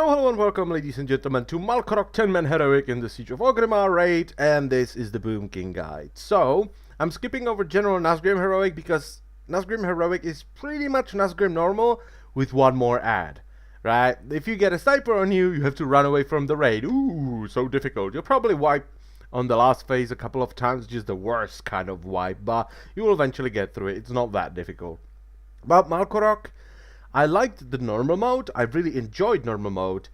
So hello and welcome, ladies and gentlemen, to Malkorok 10-man heroic in the Siege of Orgrimmar raid, and this is the Boomkin guide. So, I'm skipping over General Nazgrim heroic because Nazgrim heroic is pretty much Nazgrim normal with one more add, right? If you get a sniper on you, you have to run away from the raid. Ooh, so difficult. You'll probably wipe on the last phase a couple of times, just the worst kind of wipe, but you will eventually get through it. It's not that difficult. But Malkorok, I liked the normal mode. I really enjoyed normal mode.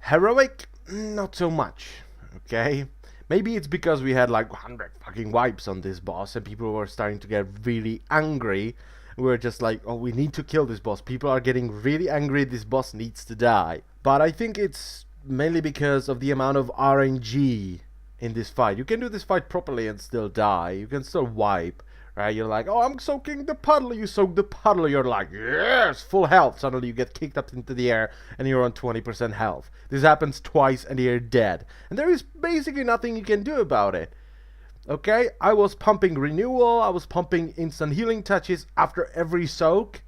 Heroic, not so much. Okay? Maybe it's because we had like 100 fucking wipes on this boss and people were starting to get really angry. We were just like, oh, we need to kill this boss. People are getting really angry. This boss needs to die. But I think it's mainly because of the amount of RNG in this fight. You can do this fight properly and still die. You can still wipe. Right, you're like, oh, I'm soaking the puddle. You soak the puddle. You're like, yes, full health. Suddenly you get kicked up into the air and you're on 20% health. This happens twice and you're dead. And there is basically nothing you can do about it. Okay, I was pumping renewal. I was pumping instant healing touches after every soak.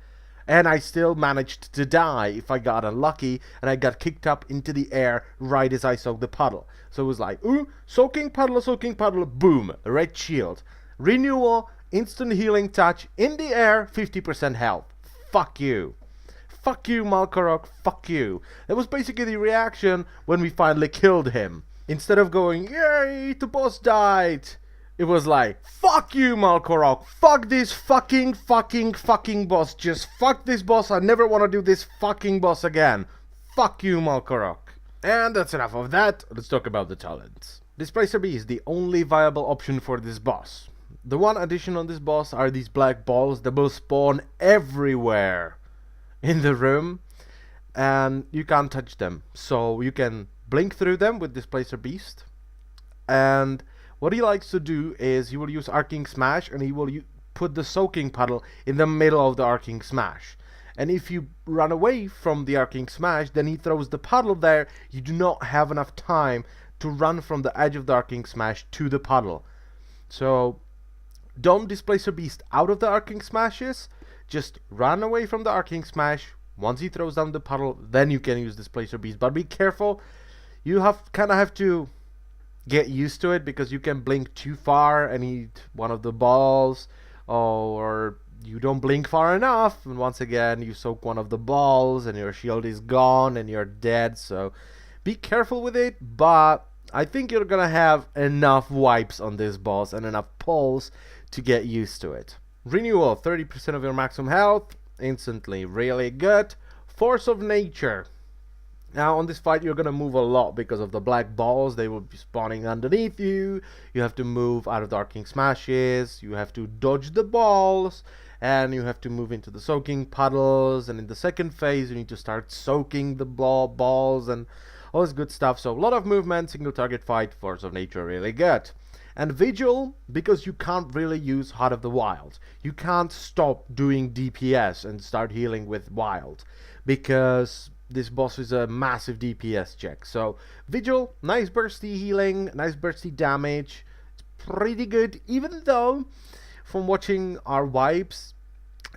And I still managed to die if I got unlucky and I got kicked up into the air right as I soaked the puddle. So it was like, ooh, soaking puddle, boom, red shield. Renewal, instant healing touch, in the air, 50% health. Fuck you. Fuck you, Malkorok, fuck you. That was basically the reaction when we finally killed him. Instead of going, yay, the boss died, it was like, fuck you, Malkorok. Fuck this fucking boss. Just fuck this boss. I never want to do this fucking boss again. Fuck you, Malkorok. And that's enough of that. Let's talk about the talents. Displacer B is the only viable option for this boss. The one addition on this boss are these black balls that will spawn everywhere in the room and you can't touch them. So you can blink through them with Displacer Beast. And what he likes to do is he will use Arcing Smash and he will put the soaking puddle in the middle of the Arcing Smash. And if you run away from the Arcing Smash, then he throws the puddle there. You do not have enough time to run from the edge of the Arcing Smash to the puddle. So don't Displacer Beast out of the Arcing Smashes. Just run away from the Arcing Smash. Once he throws down the puddle, then you can use Displacer Beast. But be careful. You kind of have to get used to it because you can blink too far and eat one of the balls, or you don't blink far enough and once again you soak one of the balls and your shield is gone and you're dead. So be careful with it, but I think you're gonna have enough wipes on this boss and enough pulls to get used to it. Renewal, 30% of your maximum health, instantly, really good. Force of Nature. Now on this fight you're gonna move a lot because of the black balls. They will be spawning underneath you. You have to move out of the Arcing Smashes. You have to dodge the balls. And you have to move into the soaking puddles. And in the second phase you need to start soaking the balls and all this good stuff. So a lot of movement, single target fight, Force of Nature, really good. And Vigil, because you can't really use Heart of the Wild. You can't stop doing DPS and start healing with Wild, because this boss is a massive DPS check. So Vigil, nice bursty healing, nice bursty damage. It's pretty good, even though from watching our wipes,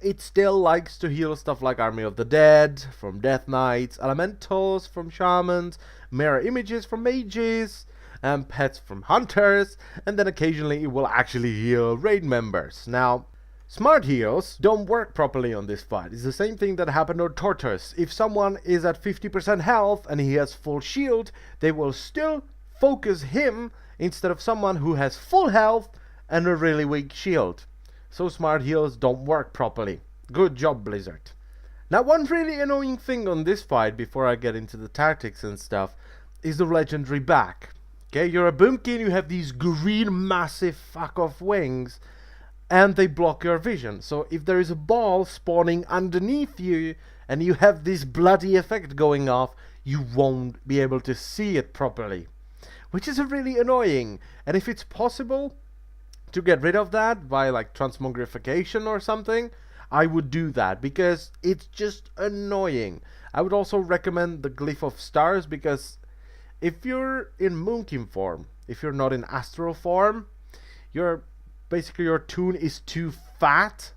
it still likes to heal stuff like Army of the Dead from Death Knights, Elementals from Shamans, Mirror Images from Mages, and Pets from Hunters, and then occasionally it will actually heal raid members. Now, smart heals don't work properly on this fight. It's the same thing that happened on Tortoise. If someone is at 50% health and he has full shield, they will still focus him instead of someone who has full health and a really weak shield. So smart heals don't work properly. Good job, Blizzard. Now one really annoying thing on this fight, before I get into the tactics and stuff, is the legendary back. Okay, you're a Boomkin, you have these green massive fuck off wings and they block your vision. So if there is a ball spawning underneath you and you have this bloody effect going off, you won't be able to see it properly, which is really annoying. And if it's possible to get rid of that by like transmogrification or something, I would do that because it's just annoying. I would also recommend the Glyph of Stars, because if you're in Boomkin form, if you're not in Astral form, basically your toon is too fat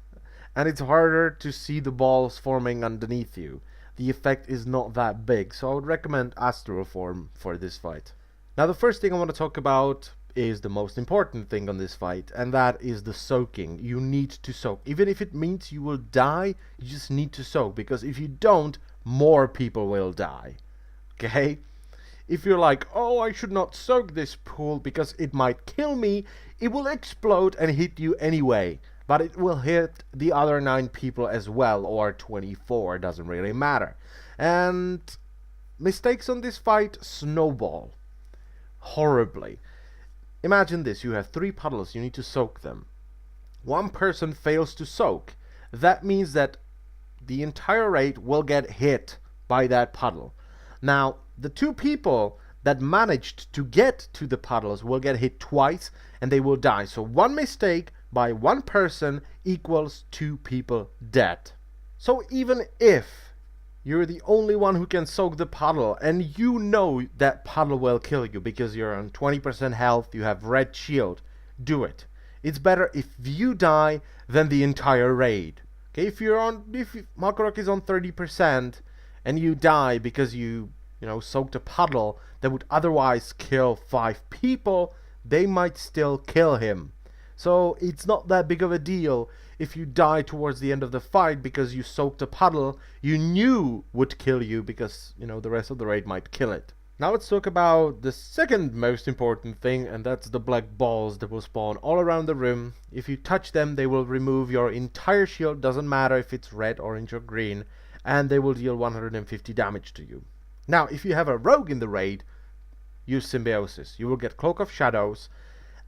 and it's harder to see the balls forming underneath you. the effect is not that big. So I would recommend Astral Form for this fight. Now the first thing I want to talk about is the most important thing on this fight, and that is the soaking. You need to soak. Even if it means you will die, you just need to soak, because if you don't, more people will die. Okay? If you're like, oh, I should not soak this pool because it might kill me, it will explode and hit you anyway. But it will hit the other 9 people as well, or 24, doesn't really matter. And mistakes on this fight snowball horribly. Imagine this, you have 3 puddles, you need to soak them. One person fails to soak. That means that the entire raid will get hit by that puddle. Now, the 2 people that managed to get to the puddles will get hit twice and they will die. So one mistake by one person equals 2 people dead. So even if you're the only one who can soak the puddle and you know that puddle will kill you because you're on 20% health, you have red shield, do it. It's better if you die than the entire raid. Okay, if Malkorok is on 30% and you die because you soaked a puddle that would otherwise kill 5 people, they might still kill him. So it's not that big of a deal if you die towards the end of the fight because you soaked a puddle you knew would kill you, because the rest of the raid might kill it. Now let's talk about the second most important thing, and that's the black balls that will spawn all around the room. If you touch them, they will remove your entire shield, doesn't matter if it's red, orange or green, and they will deal 150 damage to you. Now if you have a rogue in the raid, use Symbiosis. You will get Cloak of Shadows,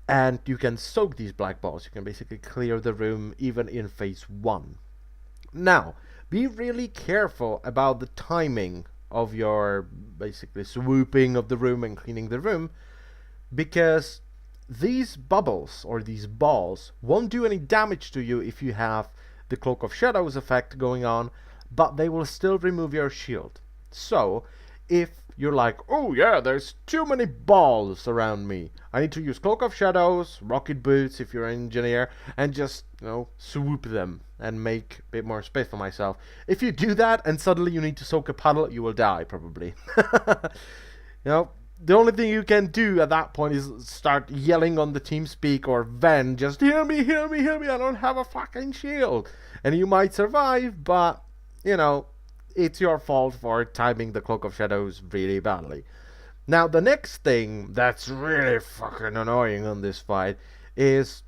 and you can soak these black balls. You can basically clear the room even in phase 1. Now, be really careful about the timing of your basically swooping of the room and cleaning the room, because these bubbles or these balls won't do any damage to you if you have the Cloak of Shadows effect going on, but they will still remove your shield. So, if you're like, oh yeah, there's too many balls around me, I need to use Cloak of Shadows, Rocket Boots if you're an engineer, and just, swoop them and make a bit more space for myself. If you do that and suddenly you need to soak a puddle, you will die, probably. The only thing you can do at that point is start yelling on the TeamSpeak or Ven, just heal me, heal me, heal me, I don't have a fucking shield. And you might survive, but, it's your fault for timing the Cloak of Shadows really badly. Now, the next thing that's really fucking annoying on this fight is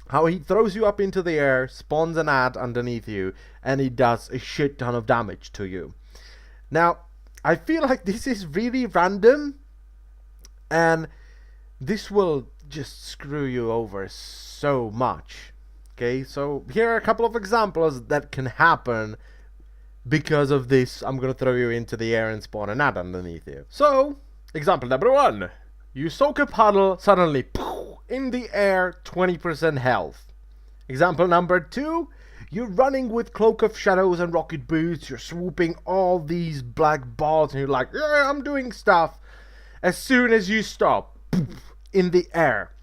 how he throws you up into the air, spawns an ad underneath you, and he does a shit ton of damage to you. Now, I feel like this is really random, and this will just screw you over so much. Okay, so here are a couple of examples that can happen. Because of this, I'm going to throw you into the air and spawn an ad underneath you. So, example number 1. You soak a puddle, suddenly, poof, in the air, 20% health. Example number 2. You're running with Cloak of Shadows and Rocket Boots, you're swooping all these black balls, and you're like, yeah, I'm doing stuff. As soon as you stop, poof, in the air.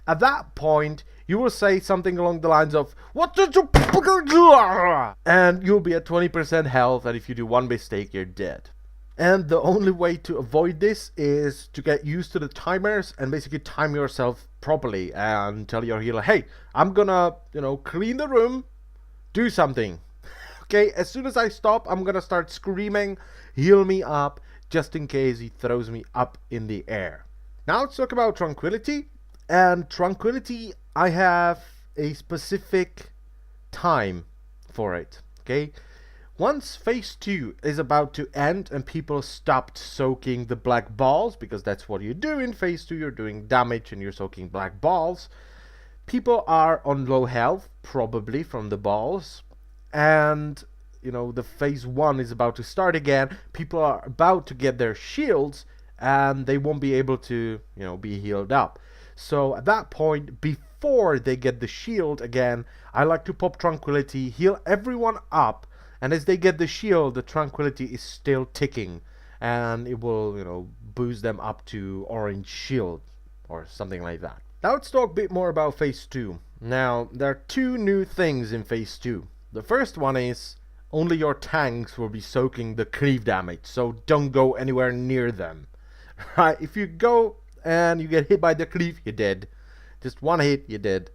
At that point, you will say something along the lines of, what did you do? And you'll be at 20% health, and if you do one mistake, you're dead. And the only way to avoid this is to get used to the timers and basically time yourself properly and tell your healer, hey, I'm gonna, clean the room, do something. Okay, as soon as I stop, I'm gonna start screaming, heal me up, just in case he throws me up in the air. Now let's talk about Tranquility. And Tranquility, I have a specific time for it, okay? Once phase 2 is about to end and people stopped soaking the black balls, because that's what you do in phase 2, you're doing damage and you're soaking black balls, people are on low health, probably from the balls, and, the phase 1 is about to start again, people are about to get their shields, and they won't be able to, be healed up. So at that point, before they get the shield again, I like to pop Tranquility, heal everyone up, and as they get the shield, the Tranquility is still ticking, and it will, boost them up to orange shield, or something like that. Now let's talk a bit more about phase 2. Now, there are 2 new things in phase 2. The first one is only your tanks will be soaking the cleave damage, so don't go anywhere near them. Right? If you go and you get hit by the cleave, you're dead. Just one hit, you're dead.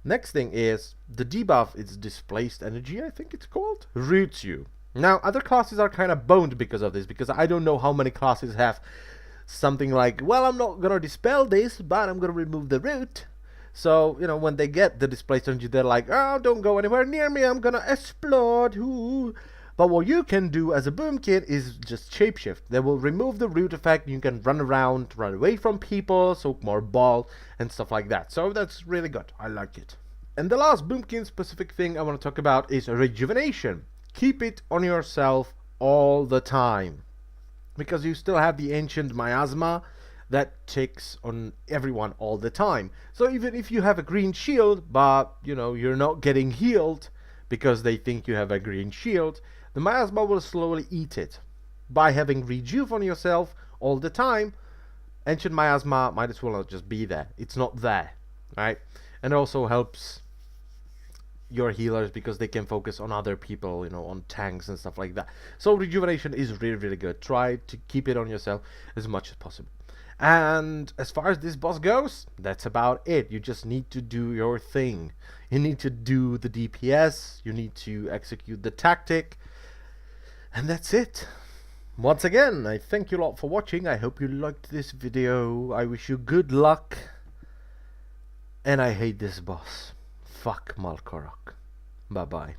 Next thing is the debuff is displaced energy, I think it's called, roots you. Now other classes are kind of boned because of this, because I don't know how many classes have something like, well, I'm not gonna dispel this, but I'm gonna remove the root. So, you know, when they get the displaced energy, they're like, oh, don't go anywhere near me, I'm gonna explode. Ooh. But what you can do as a Boomkin is just shapeshift. They will remove the root effect, you can run around, run away from people, soak more ball, and stuff like that. So that's really good, I like it. And the last Boomkin specific thing I want to talk about is rejuvenation. Keep it on yourself all the time, because you still have the ancient miasma that ticks on everyone all the time. So even if you have a green shield, but you know you're not getting healed because they think you have a green shield, the miasma will slowly eat it. By having rejuve on yourself all the time, ancient miasma might as well not just be there. It's not there, right? And it also helps your healers because they can focus on other people, you know, on tanks and stuff like that. So rejuvenation is really, really good. Try to keep it on yourself as much as possible. And as far as this boss goes, that's about it. You just need to do your thing. You need to do the DPS, you need to execute the tactic, and that's it. Once again, I thank you a lot for watching. I hope you liked this video. I wish you good luck. And I hate this boss. Fuck Malkorok. Bye bye.